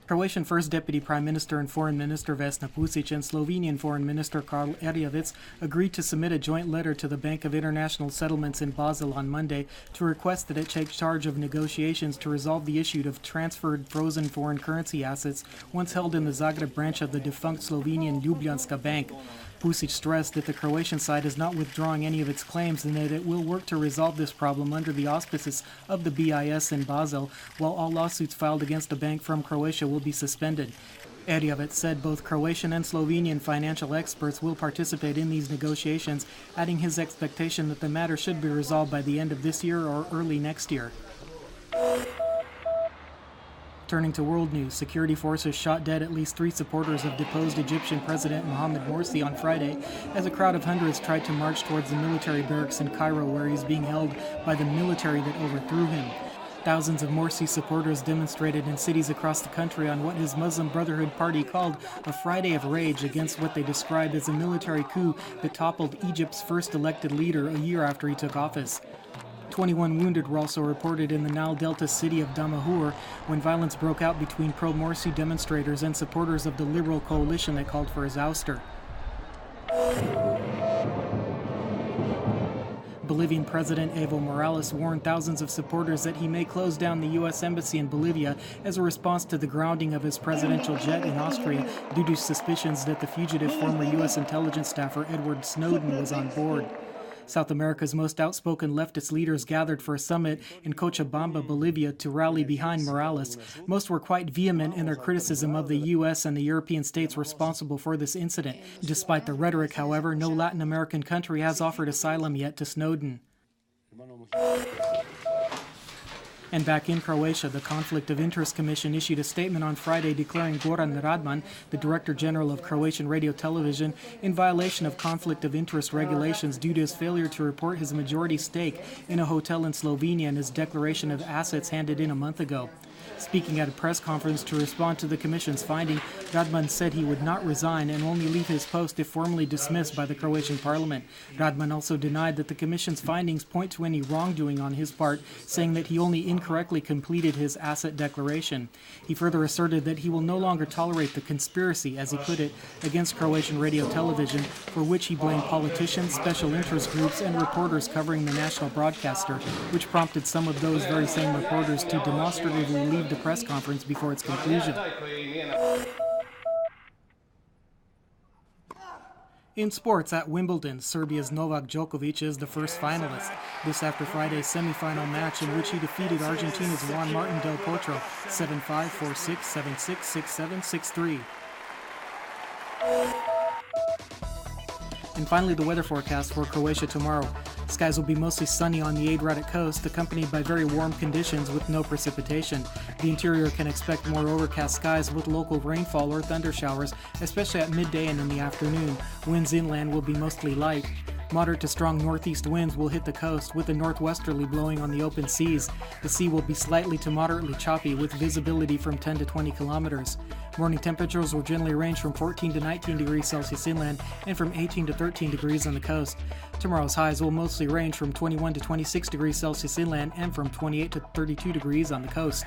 Croatian First Deputy Prime Minister and Foreign Minister Vesna Pusic and Slovenian Foreign Minister Karl Erjavec agreed to submit a joint letter to the Bank of International Settlements in Basel on Monday to request that it take charge of negotiations to resolve the issue of transferred frozen foreign currency assets once held in the Zagreb branch of the defunct Slovenian Ljubljanska Bank. Pusic stressed that the Croatian side is not withdrawing any of its claims and that it will work to resolve this problem under the auspices of the BIS in Basel, while all lawsuits filed against the bank from Croatia will be suspended. Erjavec said both Croatian and Slovenian financial experts will participate in these negotiations, adding his expectation that the matter should be resolved by the end of this year or early next year. Turning to world news, security forces shot dead at least 3 supporters of deposed Egyptian President Mohamed Morsi on Friday as a crowd of hundreds tried to march towards the military barracks in Cairo where he is being held by the military that overthrew him. Thousands of Morsi supporters demonstrated in cities across the country on what his Muslim Brotherhood Party called a Friday of Rage against what they described as a military coup that toppled Egypt's first elected leader a year after he took office. 21 wounded were also reported in the Nile Delta city of Damanhur when violence broke out between pro-Morsi demonstrators and supporters of the liberal coalition that called for his ouster. Bolivian President Evo Morales warned thousands of supporters that he may close down the U.S. Embassy in Bolivia as a response to the grounding of his presidential jet in Austria due to suspicions that the fugitive former U.S. intelligence staffer Edward Snowden was on board. South America's most outspoken leftist leaders gathered for a summit in Cochabamba, Bolivia, to rally behind Morales. Most were quite vehement in their criticism of the U.S. and the European states responsible for this incident. Despite the rhetoric, however, no Latin American country has offered asylum yet to Snowden. And back in Croatia, the Conflict of Interest Commission issued a statement on Friday declaring Goran Radman, the Director General of Croatian Radio Television, in violation of conflict of interest regulations due to his failure to report his majority stake in a hotel in Slovenia and his declaration of assets handed in a month ago. Speaking at a press conference to respond to the Commission's finding, Radman said he would not resign and only leave his post if formally dismissed by the Croatian Parliament. Radman also denied that the Commission's findings point to any wrongdoing on his part, saying that he only incorrectly completed his asset declaration. He further asserted that he will no longer tolerate the conspiracy, as he put it, against Croatian radio television, for which he blamed politicians, special interest groups, and reporters covering the national broadcaster, which prompted some of those very same reporters to demonstratively leave the press conference before its conclusion. In sports, at Wimbledon, Serbia's Novak Djokovic is the first finalist. This after Friday's semi-final match in which he defeated Argentina's Juan Martín del Potro 7-5, 4-6, 7-6, 6-7, 6-3. And finally, the weather forecast for Croatia tomorrow. Skies will be mostly sunny on the Adriatic coast, accompanied by very warm conditions with no precipitation. The interior can expect more overcast skies with local rainfall or thunder showers, especially at midday and in the afternoon. Winds inland will be mostly light. Moderate to strong northeast winds will hit the coast, with a northwesterly blowing on the open seas. The sea will be slightly to moderately choppy, with visibility from 10 to 20 kilometers. Morning temperatures will generally range from 14 to 19 degrees Celsius inland and from 18 to 13 degrees on the coast. Tomorrow's highs will mostly range from 21 to 26 degrees Celsius inland and from 28 to 32 degrees on the coast.